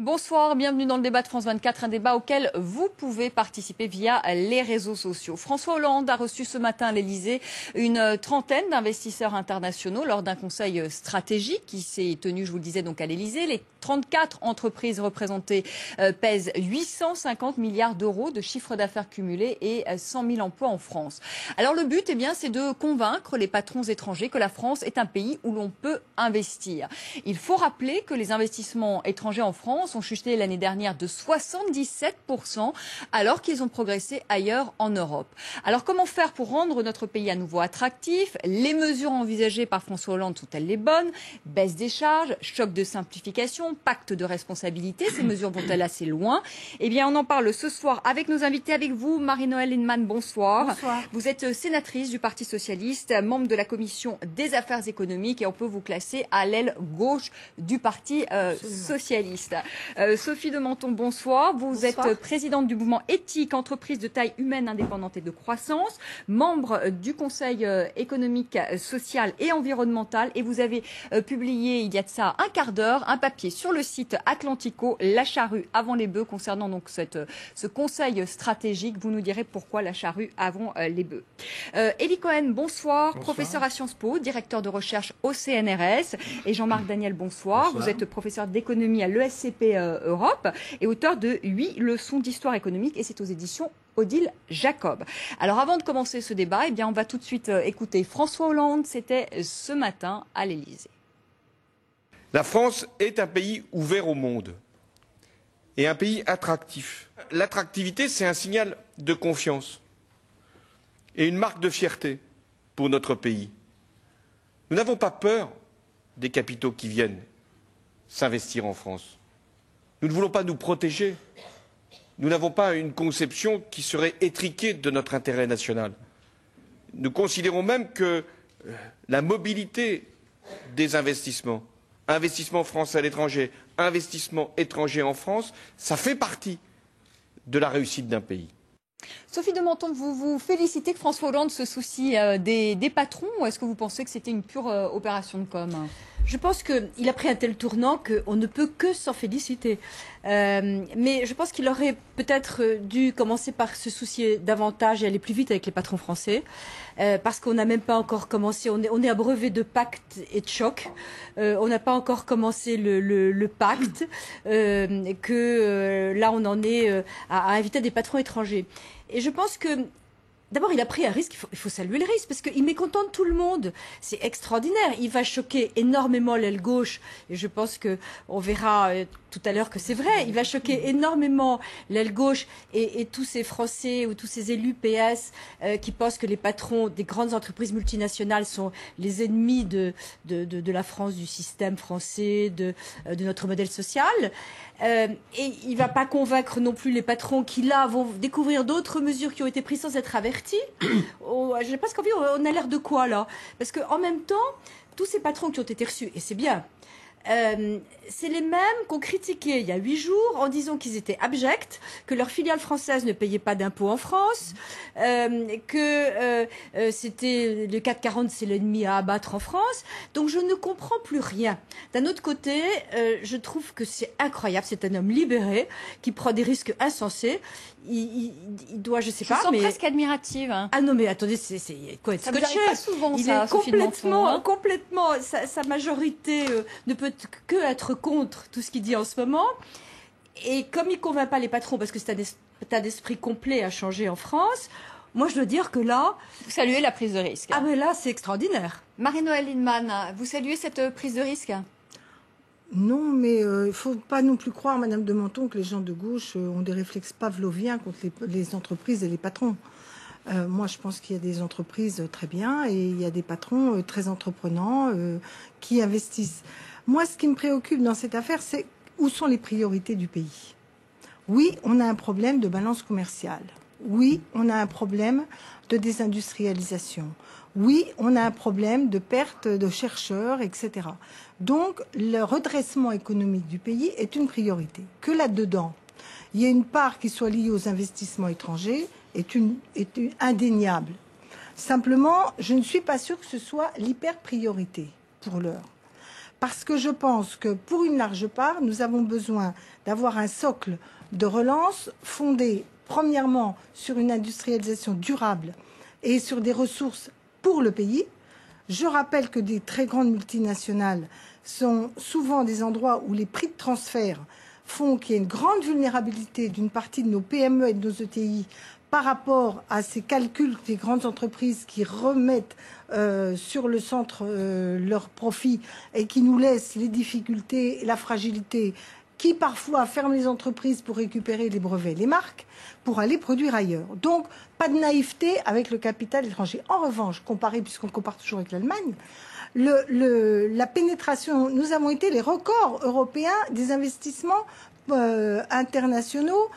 Bonsoir, bienvenue dans le débat de France 24, un débat auquel vous pouvez participer via les réseaux sociaux. François Hollande a reçu ce matin à l'Elysée une trentaine d'investisseurs internationaux lors d'un conseil stratégique qui s'est tenu, je vous le disais, donc à l'Elysée. Les 34 entreprises représentées pèsent 850 milliards d'euros de chiffre d'affaires cumulé et 100 000 emplois en France. Alors le but, c'est de convaincre les patrons étrangers que la France est un pays où l'on peut investir. Il faut rappeler que les investissements étrangers en France ont chuté l'année dernière de 77%, alors qu'ils ont progressé ailleurs en Europe. Alors comment faire pour rendre notre pays à nouveau attractif? Les mesures envisagées par François Hollande sont-elles les bonnes? Baisse des charges, choc de simplification, pacte de responsabilité, ces mesures vont-elles assez loin? Eh bien, on en parle ce soir avec nos invités, avec vous, Marie-Noëlle Lienemann, bonsoir. Bonsoir. Vous êtes sénatrice du Parti socialiste, membre de la commission des affaires économiques et on peut vous classer à l'aile gauche du Parti socialiste. Sophie de Menton, bonsoir. Vous êtes présidente du mouvement éthique, entreprise de taille humaine, indépendante et de croissance, membre du Conseil économique, social et environnemental et vous avez publié il y a de ça un quart d'heure un papier sur le site Atlantico, la charrue avant les bœufs, concernant donc ce conseil stratégique. Vous nous direz pourquoi la charrue avant les bœufs. Élie Cohen, bonsoir, professeur à Sciences Po, directeur de recherche au CNRS, et Jean-Marc Daniel, bonsoir. Vous êtes professeur d'économie à l'ESCP Europe et auteur de 8 leçons d'histoire économique et c'est aux éditions Odile Jacob. Alors avant de commencer ce débat, on va tout de suite écouter François Hollande, c'était ce matin à l'Elysée. La France est un pays ouvert au monde et un pays attractif. L'attractivité, c'est un signal de confiance et une marque de fierté pour notre pays. Nous n'avons pas peur des capitaux qui viennent s'investir en France. Nous ne voulons pas nous protéger. Nous n'avons pas une conception qui serait étriquée de notre intérêt national. Nous considérons même que la mobilité des investissements, investissements français à l'étranger, investissements étrangers en France, ça fait partie de la réussite d'un pays. Sophie de Menton, vous vous félicitez que François Hollande se soucie des patrons ou est-ce que vous pensez que c'était une pure opération de com'? Je pense qu'il a pris un tel tournant qu'on ne peut que s'en féliciter. Mais je pense qu'il aurait peut-être dû commencer par se soucier davantage et aller plus vite avec les patrons français. Parce qu'on n'a même pas encore commencé, on est abreuvé de pactes et de chocs. On n'a pas encore commencé le pacte, là on en est à inviter des patrons étrangers. Et je pense que d'abord, il a pris un risque, il faut saluer le risque, parce qu'il mécontente tout le monde. C'est extraordinaire. Il va choquer énormément l'aile gauche, et je pense qu'on verra tout à l'heure que c'est vrai. Il va choquer énormément l'aile gauche et tous ces Français ou tous ces élus PS qui pensent que les patrons des grandes entreprises multinationales sont les ennemis de la France, du système français, de notre modèle social. Et il ne va pas convaincre non plus les patrons qui, là, vont découvrir d'autres mesures qui ont été prises sans être avertis. Je n'ai pas envie, on a l'air de quoi, là? Parce qu'en même temps, tous ces patrons qui ont été reçus, et c'est bien, c'est les mêmes qu'on critiquait il y a 8 jours en disant qu'ils étaient abjects, que leurs filiales françaises ne payaient pas d'impôts en France, que c'était le CAC 40, c'est l'ennemi à abattre en France. Donc je ne comprends plus rien. D'un autre côté, je trouve que c'est incroyable. C'est un homme libéré qui prend des risques insensés. Il doit, je sais pas, mais presque admirative. Hein. Ah non, mais attendez, c'est quoi être scotché. Pas souvent, il ça, est complètement, sa majorité ne peut que être contre tout ce qu'il dit en ce moment. Et comme il ne convainc pas les patrons, parce que c'est un état d'esprit complet à changer en France, moi je dois dire que là... Vous saluez la prise de risque. Ah mais là, c'est extraordinaire. Marie-Noëlle Lienemann, vous saluez cette prise de risque? Non, mais il ne faut pas non plus croire, Madame de Menton, que les gens de gauche ont des réflexes pavloviens contre les entreprises et les patrons. Moi, je pense qu'il y a des entreprises très bien et il y a des patrons très entreprenants qui investissent. Moi, ce qui me préoccupe dans cette affaire, c'est où sont les priorités du pays. Oui, on a un problème de balance commerciale. Oui, on a un problème de désindustrialisation. Oui, on a un problème de perte de chercheurs, etc. Donc, le redressement économique du pays est une priorité. Que là-dedans, il y ait une part qui soit liée aux investissements étrangers est indéniable. Simplement, je ne suis pas sûre que ce soit l'hyper-priorité pour l'heure. Parce que je pense que pour une large part, nous avons besoin d'avoir un socle de relance fondé premièrement sur une industrialisation durable et sur des ressources pour le pays. Je rappelle que des très grandes multinationales sont souvent des endroits où les prix de transfert font qu'il y a une grande vulnérabilité d'une partie de nos PME et de nos ETI par rapport à ces calculs des grandes entreprises qui remettent sur le centre leurs profits et qui nous laissent les difficultés et la fragilité, qui parfois ferment les entreprises pour récupérer les brevets, les marques, pour aller produire ailleurs. Donc, pas de naïveté avec le capital étranger. En revanche, puisqu'on compare toujours avec l'Allemagne, la pénétration, nous avons été les records européens des investissements internationaux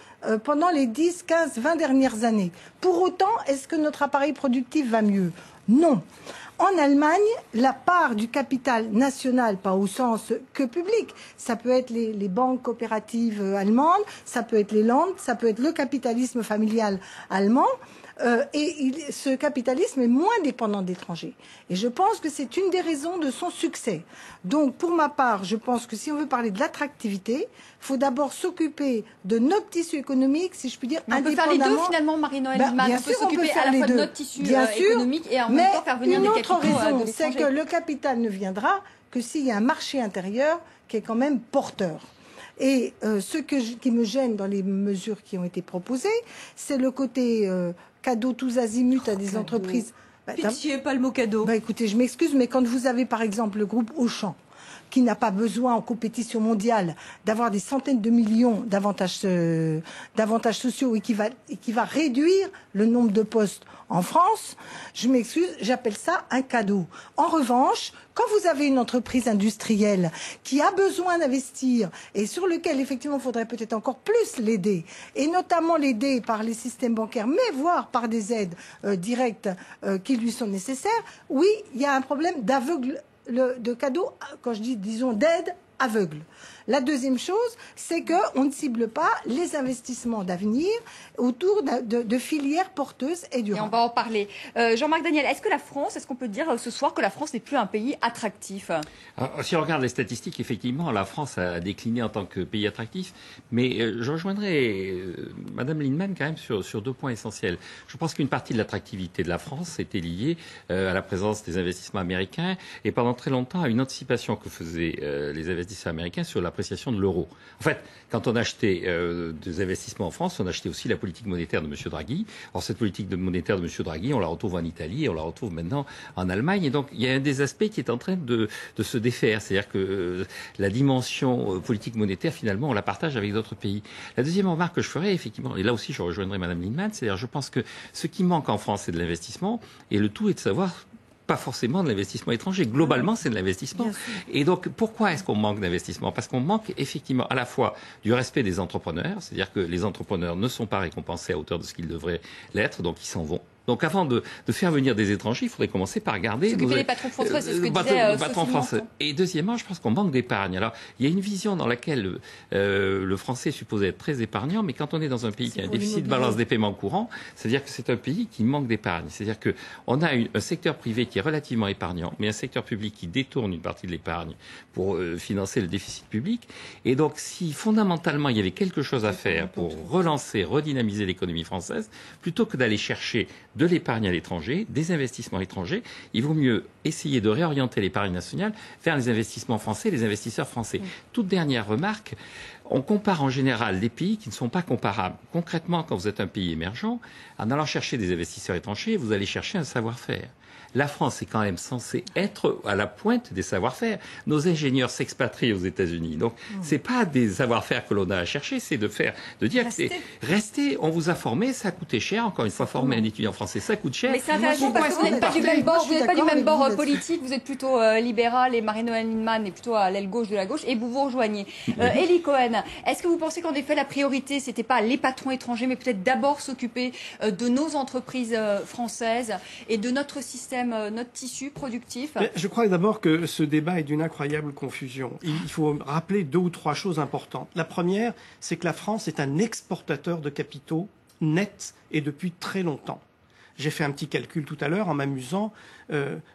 pendant les 10, 15, 20 dernières années. Pour autant, est-ce que notre appareil productif va mieux? Non. En Allemagne, la part du capital national, pas au sens que public, ça peut être les banques coopératives allemandes, ça peut être les Landes, ça peut être le capitalisme familial allemand, ce capitalisme est moins dépendant d'étrangers. Et je pense que c'est une des raisons de son succès. Donc, pour ma part, je pense que si on veut parler de l'attractivité, il faut d'abord s'occuper de notre tissu économique, si je puis dire, mais on peut faire les deux finalement, Marie-Noëlle Lienemann. Bien on peut sûr, s'occuper à la fois de notre tissu économique et en même temps faire venir des capitaux de l'étranger. Mais une autre raison, c'est que le capital ne viendra que s'il y a un marché intérieur qui est quand même porteur. Et qui me gêne dans les mesures qui ont été proposées, c'est le côté cadeau tous azimuts à des entreprises. Pitié, pas le mot cadeau. Écoutez, je m'excuse, mais quand vous avez par exemple le groupe Auchan, qui n'a pas besoin en compétition mondiale d'avoir des centaines de millions d'avantages sociaux et qui va réduire le nombre de postes en France, je m'excuse, j'appelle ça un cadeau. En revanche, quand vous avez une entreprise industrielle qui a besoin d'investir et sur lequel effectivement il faudrait peut-être encore plus l'aider, et notamment l'aider par les systèmes bancaires, mais voire par des aides directes qui lui sont nécessaires, oui, il y a un problème de cadeaux, quand je dis, disons, d'aide aveugle. La deuxième chose, c'est qu'on ne cible pas les investissements d'avenir autour de filières porteuses et durables. Et on va en parler. Jean-Marc Daniel, est-ce qu'on peut dire ce soir que la France n'est plus un pays attractif? Alors, si on regarde les statistiques, effectivement, la France a décliné en tant que pays attractif. Mais je rejoindrai Madame Lienemann quand même sur deux points essentiels. Je pense qu'une partie de l'attractivité de la France était liée à la présence des investissements américains et pendant très longtemps à une anticipation que faisaient les investisseurs américains sur l'appréciation de l'euro. En fait, quand on achetait des investissements en France, on achetait aussi la politique monétaire de M. Draghi. Or, cette politique monétaire de M. Draghi, on la retrouve en Italie et on la retrouve maintenant en Allemagne. Et donc, il y a un des aspects qui est en train de se défaire. C'est-à-dire que la dimension politique monétaire, finalement, on la partage avec d'autres pays. La deuxième remarque que je ferai, effectivement, et là aussi je rejoindrai Mme Lienemann, c'est-à-dire je pense que ce qui manque en France, c'est de l'investissement. Et le tout est de savoir pas forcément de l'investissement étranger. Globalement, c'est de l'investissement. Et donc, pourquoi est-ce qu'on manque d'investissement? Parce qu'on manque effectivement à la fois du respect des entrepreneurs, c'est-à-dire que les entrepreneurs ne sont pas récompensés à hauteur de ce qu'ils devraient l'être, donc ils s'en vont. Donc avant de faire venir des étrangers, il faudrait commencer par regarder... S'occuper des patrons français, c'est ce que disait patrons français. Et deuxièmement, je pense qu'on manque d'épargne. Alors, il y a une vision dans laquelle le français est supposé être très épargnant, mais quand on est dans un pays qui a un déficit de balance des paiements courants, c'est-à-dire que c'est un pays qui manque d'épargne. C'est-à-dire qu'on a un secteur privé qui est relativement épargnant, mais un secteur public qui détourne une partie de l'épargne pour financer le déficit public. Et donc, si fondamentalement il y avait quelque chose à faire pour relancer, redynamiser l'économie française, plutôt que d'aller chercher de l'épargne à l'étranger, des investissements étrangers, il vaut mieux essayer de réorienter l'épargne nationale vers les investissements français, les investisseurs français. Toute dernière remarque, on compare en général des pays qui ne sont pas comparables. Concrètement, quand vous êtes un pays émergent, en allant chercher des investisseurs étrangers, vous allez chercher un savoir-faire. La France est quand même censée être à la pointe des savoir-faire. Nos ingénieurs s'expatrient aux États-Unis. Donc, c'est pas des savoir-faire que l'on a à chercher, c'est de dire que restez, on vous a formé, ça a coûté cher. Encore une fois, former un étudiant français, ça coûte cher. Mais c'est intéressant parce que vous n'êtes pas du même bord, politique, vous êtes plutôt libéral et Marie-Noëlle Lienemann est plutôt à l'aile gauche de la gauche et vous vous rejoignez. Élie Cohen, est-ce que vous pensez qu'en effet la priorité, c'était pas les patrons étrangers, mais peut-être d'abord s'occuper de nos entreprises françaises et de notre système, notre tissu productif? Je crois d'abord que ce débat est d'une incroyable confusion. Il faut rappeler 2 ou 3 choses importantes. La première, c'est que la France est un exportateur de capitaux net et depuis très longtemps. J'ai fait un petit calcul tout à l'heure en m'amusant.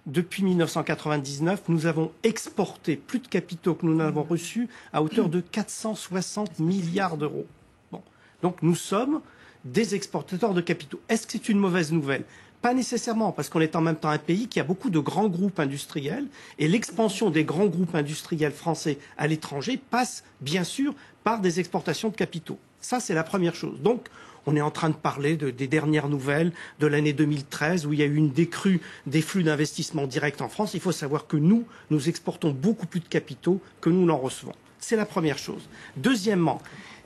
Depuis 1999, nous avons exporté plus de capitaux que nous n'avons reçus à hauteur de 460 milliards d'euros. Bon. Donc nous sommes des exportateurs de capitaux. Est-ce que c'est une mauvaise nouvelle ? Pas nécessairement, parce qu'on est en même temps un pays qui a beaucoup de grands groupes industriels, et l'expansion des grands groupes industriels français à l'étranger passe, bien sûr, par des exportations de capitaux. Ça, c'est la première chose. Donc, on est en train de parler des dernières nouvelles de l'année 2013, où il y a eu une décrue des flux d'investissement direct en France. Il faut savoir que nous exportons beaucoup plus de capitaux que nous n'en recevons. C'est la première chose. Deuxièmement,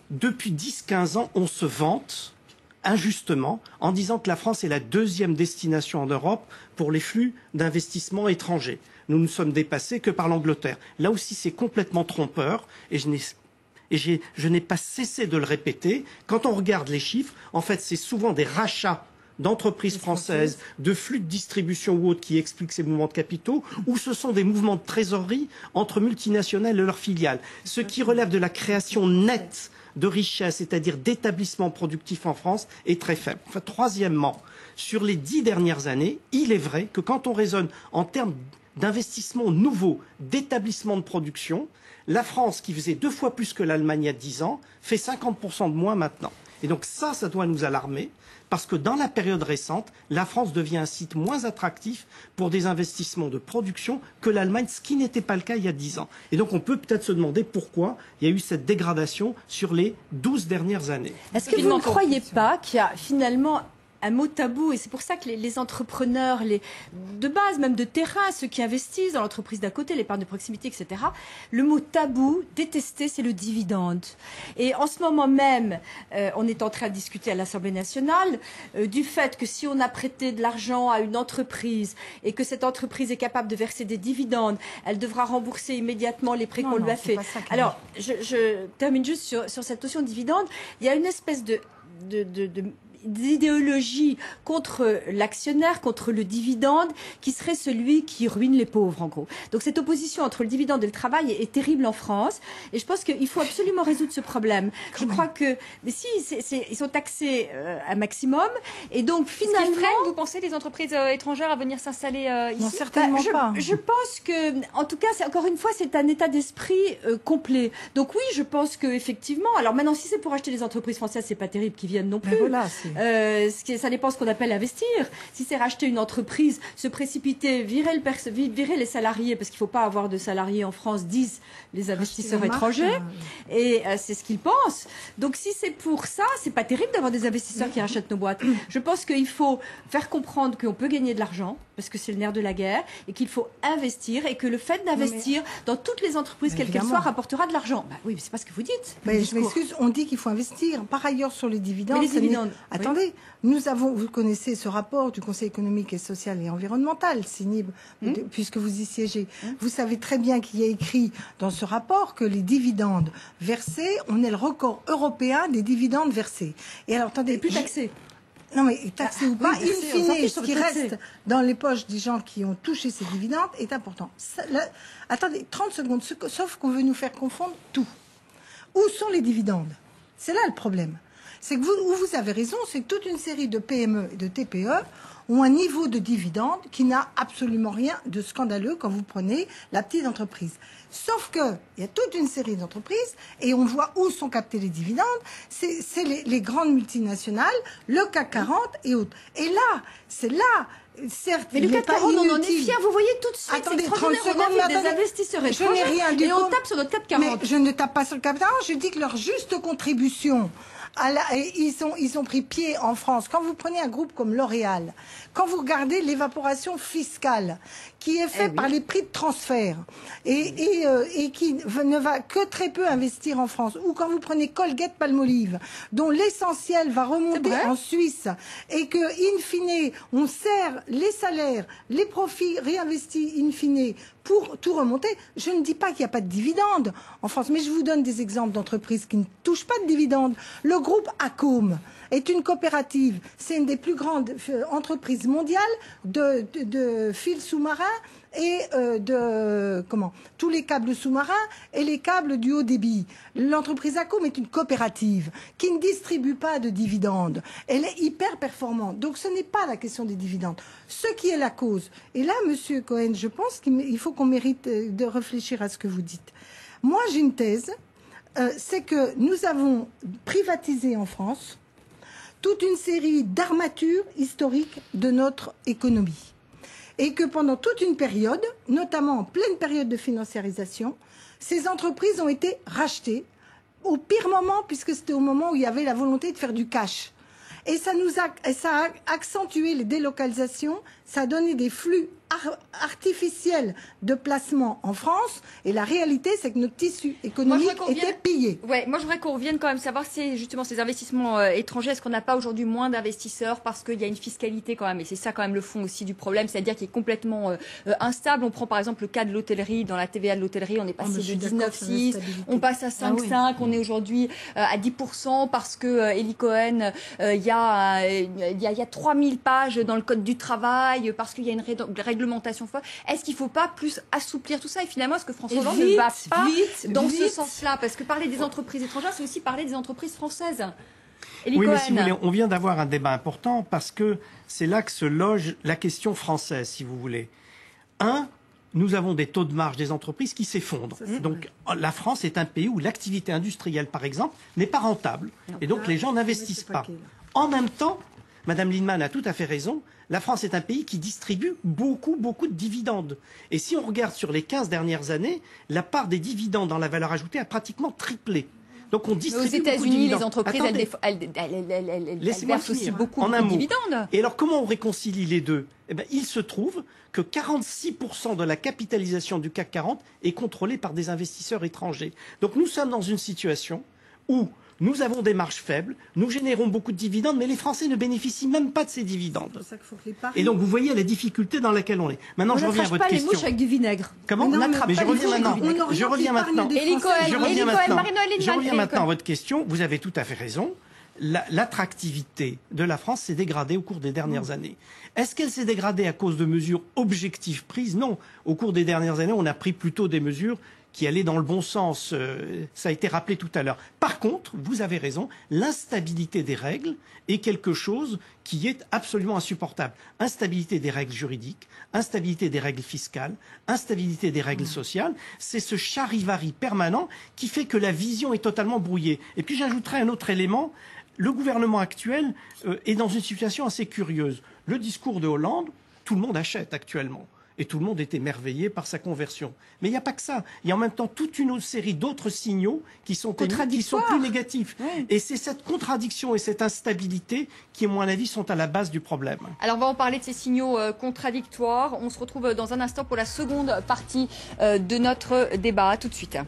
depuis 10-15 ans, on se vante injustement en disant que la France est la deuxième destination en Europe pour les flux d'investissement étrangers. Nous ne sommes dépassés que par l'Angleterre. Là aussi, c'est complètement trompeur et je n'ai pas cessé de le répéter. Quand on regarde les chiffres, en fait, c'est souvent des rachats d'entreprises françaises, de flux de distribution ou autres qui expliquent ces mouvements de capitaux, ou ce sont des mouvements de trésorerie entre multinationales et leurs filiales. Ce qui relève de la création nette de richesse, c'est-à-dire d'établissements productifs en France, est très faible. Enfin, troisièmement, sur les 10 dernières années, il est vrai que quand on raisonne en termes d'investissements nouveaux, d'établissements de production, la France, qui faisait 2 fois plus que l'Allemagne il y a 10 ans, fait 50% de moins maintenant. Et donc ça doit nous alarmer, parce que dans la période récente, la France devient un site moins attractif pour des investissements de production que l'Allemagne, ce qui n'était pas le cas il y a 10 ans. Et donc on peut peut-être se demander pourquoi il y a eu cette dégradation sur les 12 dernières années. Est-ce que vous ne croyez pas qu'il y a finalement un mot tabou, et c'est pour ça que les entrepreneurs, de base, même de terrain, ceux qui investissent dans l'entreprise d'à côté, l'épargne de proximité, etc., le mot tabou, détesté, c'est le dividende. Et en ce moment même, on est en train de discuter à l'Assemblée nationale du fait que si on a prêté de l'argent à une entreprise et que cette entreprise est capable de verser des dividendes, elle devra rembourser immédiatement les prêts qu'on lui a fait. Alors, je termine juste sur cette notion de dividende. Il y a une espèce d'idéologie contre l'actionnaire, contre le dividende, qui serait celui qui ruine les pauvres, en gros. Donc cette opposition entre le dividende et le travail est terrible en France, et je pense qu'il faut absolument résoudre ce problème. Je crois que ils sont taxés un maximum, et donc finalement... Ce qui freine, vous pensez, les entreprises étrangères à venir s'installer ici? Non, certainement pas. Je pense que, en tout cas, encore une fois, c'est un état d'esprit complet. Donc oui, je pense que effectivement. Alors maintenant, si c'est pour acheter des entreprises françaises, c'est pas terrible qu'ils viennent non plus. Voilà, ça dépend ce qu'on appelle investir. Si c'est racheter une entreprise, se précipiter, virer les salariés, parce qu'il ne faut pas avoir de salariés en France, disent les investisseurs étrangers, et c'est ce qu'ils pensent. Donc si c'est pour ça, c'est pas terrible d'avoir des investisseurs qui rachètent nos boîtes. Je pense qu'il faut faire comprendre qu'on peut gagner de l'argent, parce que c'est le nerf de la guerre, et qu'il faut investir, et que le fait d'investir dans toutes les entreprises, quelles qu'elles soient, rapportera de l'argent. Bah oui, mais c'est pas ce que vous dites. Je m'excuse, on dit qu'il faut investir. Par ailleurs, sur les dividendes... Mais les dividendes... Attendez, vous connaissez ce rapport du Conseil économique et social et environnemental, CINIB, puisque vous y siégez. Vous savez très bien qu'il y a écrit dans ce rapport que les dividendes versés, on est le record européen des dividendes versés. Et alors, attendez... plus taxés. Non, mais taxé ou pas, in fine, ce qui reste dans les poches des gens qui ont touché ces dividendes est important. Attendez, 30 secondes, sauf qu'on veut nous faire confondre tout. Où sont les dividendes? C'est là le problème. C'est que vous avez raison, c'est que toute une série de PME et de TPE ont un niveau de dividende qui n'a absolument rien de scandaleux quand vous prenez la petite entreprise. Sauf qu'il y a toute une série d'entreprises, et on voit où sont captés les dividendes, c'est les grandes multinationales, le CAC 40 et autres. Et là, c'est là... Certes, mais le CAC 40, on en est fiers. Vous voyez tout de suite, attendez, c'est extraordinaire. On a des investisseurs étrangers et on tape sur notre CAC 40. Mais je ne tape pas sur le CAC 40, je dis que leur juste contribution... ils ont pris pied en France. Quand vous prenez un groupe comme L'Oréal, quand vous regardez l'évaporation fiscale qui est faite par les prix de transfert et qui ne va que très peu investir en France, ou quand vous prenez Colgate-Palmolive, dont l'essentiel va remonter en Suisse, et que, in fine, on sert les salaires, les profits réinvestis, in fine, pour tout remonter. Je ne dis pas qu'il n'y a pas de dividendes en France, mais je vous donne des exemples d'entreprises qui ne touchent pas de dividendes. Le groupe Accom est une coopérative. C'est une des plus grandes entreprises mondiales de fils sous-marins et tous les câbles sous-marins et les câbles du haut débit. L'entreprise Accom est une coopérative qui ne distribue pas de dividendes. Elle est hyper performante. Donc ce n'est pas la question des dividendes. Ce qui est la cause. Et là, Monsieur Cohen, je pense qu'il faut qu'on mérite de réfléchir à ce que vous dites. Moi, j'ai une thèse, c'est que nous avons privatisé en France toute une série d'armatures historiques de notre économie. Et que pendant toute une période, notamment en pleine période de financiarisation, ces entreprises ont été rachetées au pire moment, puisque c'était au moment où il y avait la volonté de faire du cash. Et ça a accentué les délocalisations, ça a donné des flux artificiels de placement en France. Et la réalité, c'est que notre tissu économique était pillé. Ouais, moi, je voudrais qu'on revienne quand même savoir si, justement, ces investissements étrangers, est-ce qu'on n'a pas aujourd'hui moins d'investisseurs parce qu'il y a une fiscalité quand même. Et c'est ça quand même le fond aussi du problème, c'est-à-dire qu'il est complètement instable. On prend par exemple le cas de l'hôtellerie. Dans la TVA de l'hôtellerie, on est passé de 19,6, on passe à 5,5, on est aujourd'hui à 10% parce que Eli Cohen, il y a 3000 pages dans le Code du travail, parce qu'il y a une réglementation. Est-ce qu'il ne faut pas plus assouplir tout ça? Et finalement, est-ce que François Hollande ne va pas dans ce sens-là? Parce que parler des entreprises étrangères, c'est aussi parler des entreprises françaises. Oui, mais si vous voulez, on vient d'avoir un débat important parce que c'est là que se loge la question française, si vous voulez. Nous avons des taux de marge des entreprises qui s'effondrent. Donc la France est un pays où l'activité industrielle, par exemple, n'est pas rentable. Et donc les gens n'investissent pas. En même temps, Madame Lienemann a tout à fait raison, la France est un pays qui distribue beaucoup de dividendes. Et si on regarde sur les 15 dernières années, la part des dividendes dans la valeur ajoutée a pratiquement triplé. Donc on distribue aux États-Unis, les entreprises, elles versent aussi beaucoup de dividendes. Et alors comment on réconcilie les deux? Eh bien, il se trouve que 46% de la capitalisation du CAC 40 est contrôlée par des investisseurs étrangers. Donc nous sommes dans une situation où nous avons des marges faibles, nous générons beaucoup de dividendes, mais les Français ne bénéficient même pas de ces dividendes. Et donc vous voyez la difficulté dans laquelle on est. Maintenant, je reviens à votre question. On n'attrape pas les mouches avec du vinaigre. Comment? Mais je reviens maintenant. Je reviens maintenant. Je reviens maintenant à votre question. Vous avez tout à fait raison. L'attractivité de la France s'est dégradée au cours des dernières années. Est-ce qu'elle s'est dégradée à cause de mesures objectives prises? Non. Au cours des dernières années, on a pris plutôt des mesures qui allait dans le bon sens. Ça a été rappelé tout à l'heure. Par contre, vous avez raison, l'instabilité des règles est quelque chose qui est absolument insupportable. Instabilité des règles juridiques, instabilité des règles fiscales, instabilité des règles sociales, c'est ce charivari permanent qui fait que la vision est totalement brouillée. Et puis j'ajouterai un autre élément. Le gouvernement actuel est dans une situation assez curieuse. Le discours de Hollande, tout le monde achète actuellement. Et tout le monde est émerveillé par sa conversion. Mais il n'y a pas que ça. Il y a en même temps toute une autre série d'autres signaux qui sont plus négatifs. Oui. Et c'est cette contradiction et cette instabilité qui, à mon avis, sont à la base du problème. Alors, on va en parler de ces signaux contradictoires. On se retrouve dans un instant pour la seconde partie de notre débat. À tout de suite.